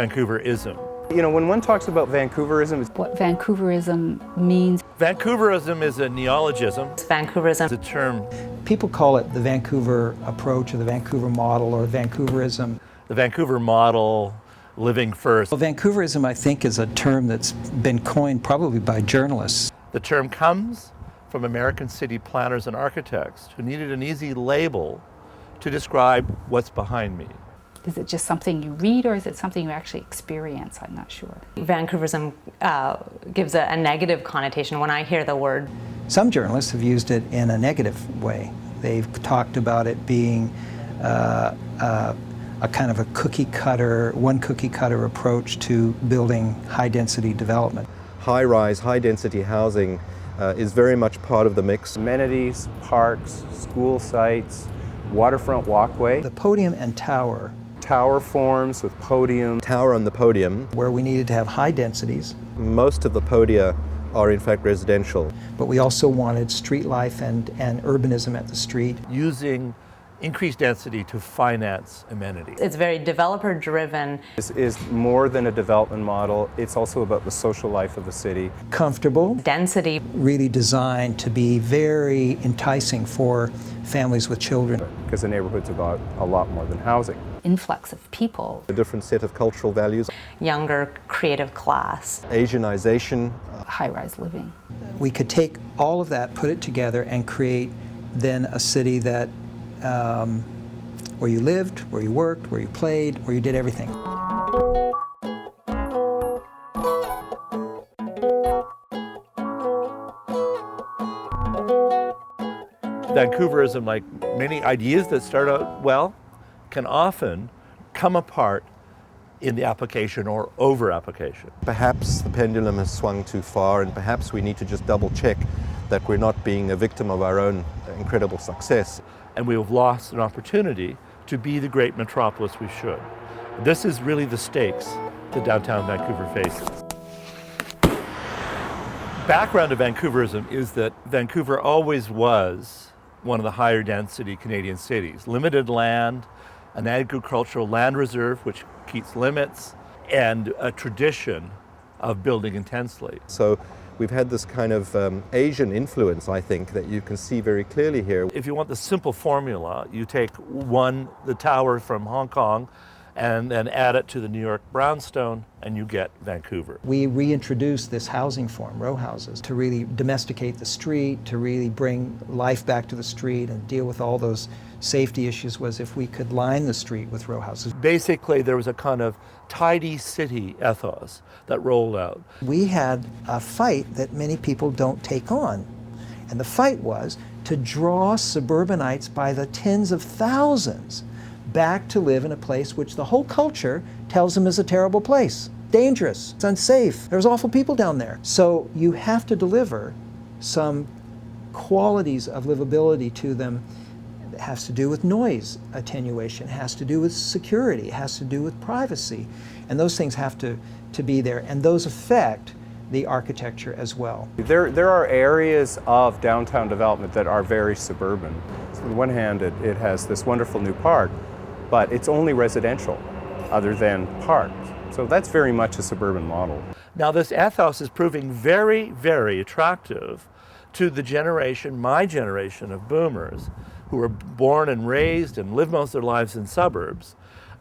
Vancouverism? You know, when one talks about Vancouverism, it's what Vancouverism means. Vancouverism is a neologism. Vancouverism. It's a term. People call it the Vancouver approach or the Vancouver model or Vancouverism. The Vancouver model, living first. Well, Vancouverism, I think, is a term that's been coined probably by journalists. The term comes from American city planners and architects who needed an easy label to describe what's behind me. Is it just something you read, or is it something you actually experience? I'm not sure. Vancouverism gives a negative connotation when I hear the word. Some journalists have used it in a negative way. They've talked about it being a kind of a one cookie cutter approach to building high density development. High-rise, high-density housing is very much part of the mix. amenities, parks, school sites, waterfront walkway, The podium and tower, tower forms with podium. Tower on the podium. where we needed to have high densities, Most of the podia are in fact residential. but we also wanted street life and urbanism at the street. Using increased density to finance amenity. It's very developer driven. This is more than a development model. It's also about the social life of the city. Comfortable, Density. really designed to be very enticing for families with children. Because the neighborhood's about a lot more than housing. Influx of people. A different set of cultural values. Younger creative class. Asianization. High-rise living. We could take all of that, put it together, and create then a city that where you lived, where you worked, where you played, where you did everything. Vancouverism, like many ideas that start out well, can often come apart in the application or over-application. Perhaps the pendulum has swung too far, and perhaps we need to just double check that we're not being a victim of our own incredible success. And we have lost an opportunity to be the great metropolis we should. This is really the stakes that downtown Vancouver faces. Background of Vancouverism is that Vancouver always was one of the higher density Canadian cities. Limited land, an agricultural land reserve which keeps limits, and a tradition of building intensely. So we've had this kind of Asian influence, I think, that you can see very clearly here. If you want the simple formula, you take the tower from Hong Kong and then add it to the New York brownstone and you get Vancouver. We reintroduced this housing form, row houses, to really domesticate the street, to really bring life back to the street and deal with all those safety issues. Was if we could line the street with row houses. Basically, there was a kind of tidy city ethos that rolled out. We had a fight that many people don't take on. And the fight was to draw suburbanites by the tens of thousands back to live in a place which the whole culture tells them is a terrible place. Dangerous, it's unsafe, there's awful people down there. So you have to deliver some qualities of livability to them. It has to do with noise attenuation, it has to do with security, it has to do with privacy. And those things have to be there, and those affect the architecture as well. There are areas of downtown development that are very suburban. So on the one hand, it has this wonderful new park, but it's only residential other than parks. So that's very much a suburban model. Now this ethos is proving very, very attractive to the generation, my generation of boomers, who were born and raised and lived most of their lives in suburbs.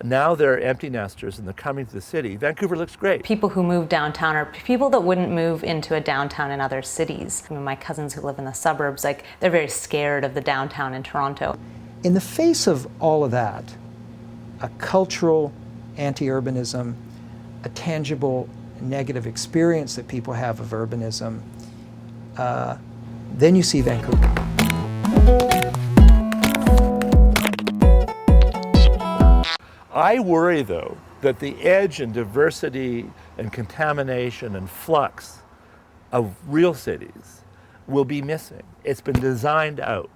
Now they're empty nesters and they're coming to the city. Vancouver looks great. People who move downtown are people that wouldn't move into a downtown in other cities. I mean, my cousins who live in the suburbs, they're very scared of the downtown in Toronto. In the face of all of that, a cultural anti-urbanism, a tangible negative experience that people have of urbanism, then you see Vancouver. I worry, though, that the edge and diversity and contamination and flux of real cities will be missing. It's been designed out.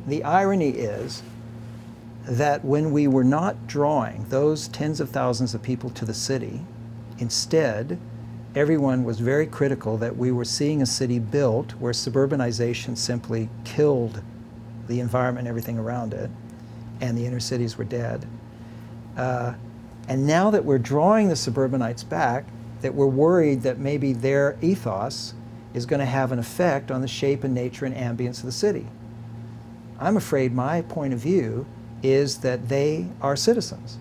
The irony is that when we were not drawing those tens of thousands of people to the city, instead, everyone was very critical that we were seeing a city built where suburbanization simply killed the environment and everything around it, and the inner cities were dead. And now that we're drawing the suburbanites back, that we're worried that maybe their ethos is going to have an effect on the shape and nature and ambience of the city. I'm afraid my point of view is that they are citizens.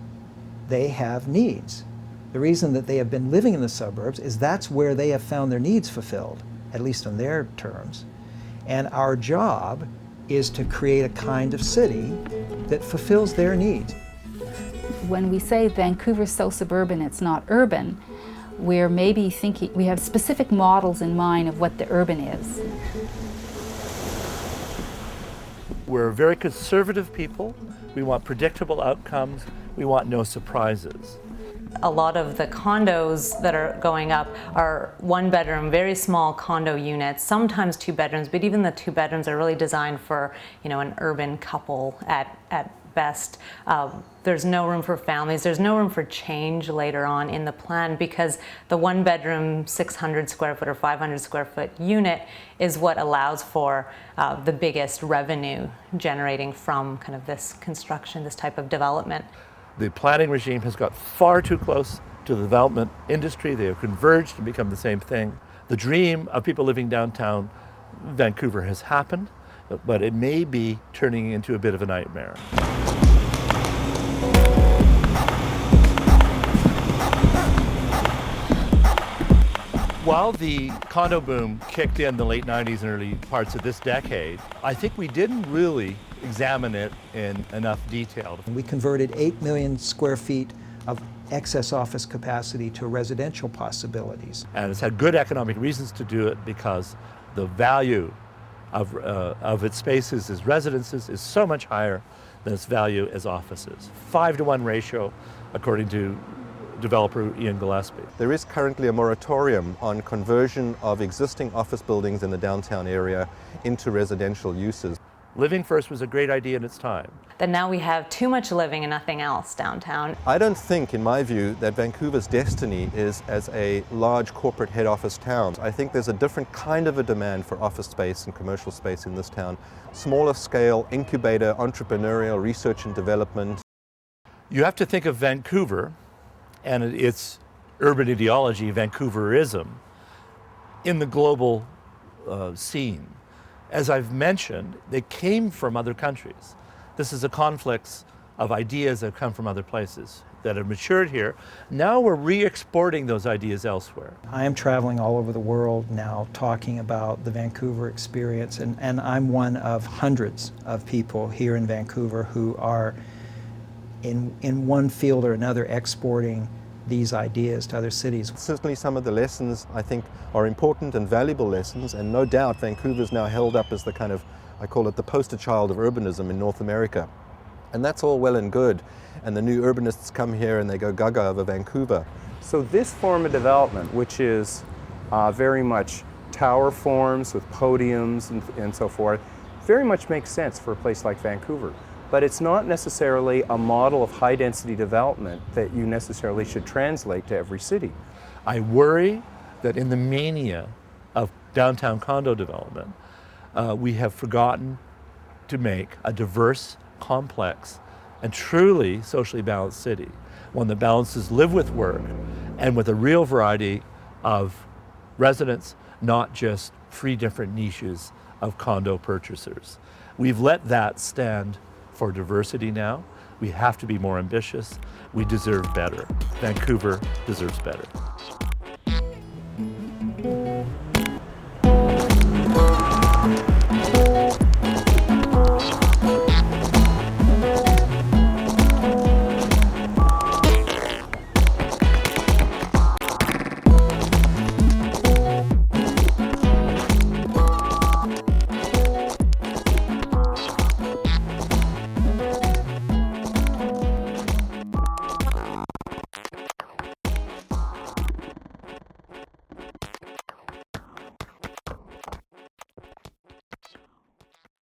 They have needs. The reason that they have been living in the suburbs is that's where they have found their needs fulfilled, at least on their terms. And our job is to create a kind of city that fulfills their needs. When we say Vancouver's so suburban it's not urban, we're maybe thinking, we have specific models in mind of what the urban is. We're a very conservative people. We want predictable outcomes. We want no surprises. A lot of the condos that are going up are one bedroom, very small condo units, sometimes 2 bedrooms, but even the 2 bedrooms are really designed for, an urban couple at best. There's no room for families. There's no room for change later on in the plan because the 1 bedroom 600 square foot or 500 square foot unit is what allows for the biggest revenue generating from kind of this construction, this type of development. The planning regime has got far too close to the development industry. They have converged and become the same thing. The dream of people living downtown Vancouver has happened, but it may be turning into a bit of a nightmare. While the condo boom kicked in the late 90s and early parts of this decade, I think we didn't really examine it in enough detail. We converted 8 million square feet of excess office capacity to residential possibilities. And it's had good economic reasons to do it because the value of its spaces as residences is so much higher than its value as offices. 5-to-1 ratio, according to developer Ian Gillespie. There is currently a moratorium on conversion of existing office buildings in the downtown area into residential uses. Living first was a great idea in its time. That now we have too much living and nothing else downtown. I don't think, in my view, that Vancouver's destiny is as a large corporate head office town. I think there's a different kind of a demand for office space and commercial space in this town. Smaller scale, incubator, entrepreneurial research and development. You have to think of Vancouver and its urban ideology, Vancouverism, in the global scene. As I've mentioned, they came from other countries. This is a confluence of ideas that have come from other places that have matured here. Now we're re-exporting those ideas elsewhere. I am traveling all over the world now talking about the Vancouver experience, and I'm one of hundreds of people here in Vancouver who are in one field or another exporting these ideas to other cities. Certainly some of the lessons I think are important and valuable lessons, and no doubt Vancouver's now held up as the kind of, I call it the poster child of urbanism in North America. And that's all well and good. And the new urbanists come here and they go gaga over Vancouver. So this form of development, which is very much tower forms with podiums and so forth, very much makes sense for a place like Vancouver. But it's not necessarily a model of high-density development that you necessarily should translate to every city. I worry that in the mania of downtown condo development, we have forgotten to make a diverse, complex, and truly socially balanced city, one that balances live with work and with a real variety of residents, not just 3 different niches of condo purchasers. We've let that stand for diversity now. We have to be more ambitious. We deserve better. Vancouver deserves better.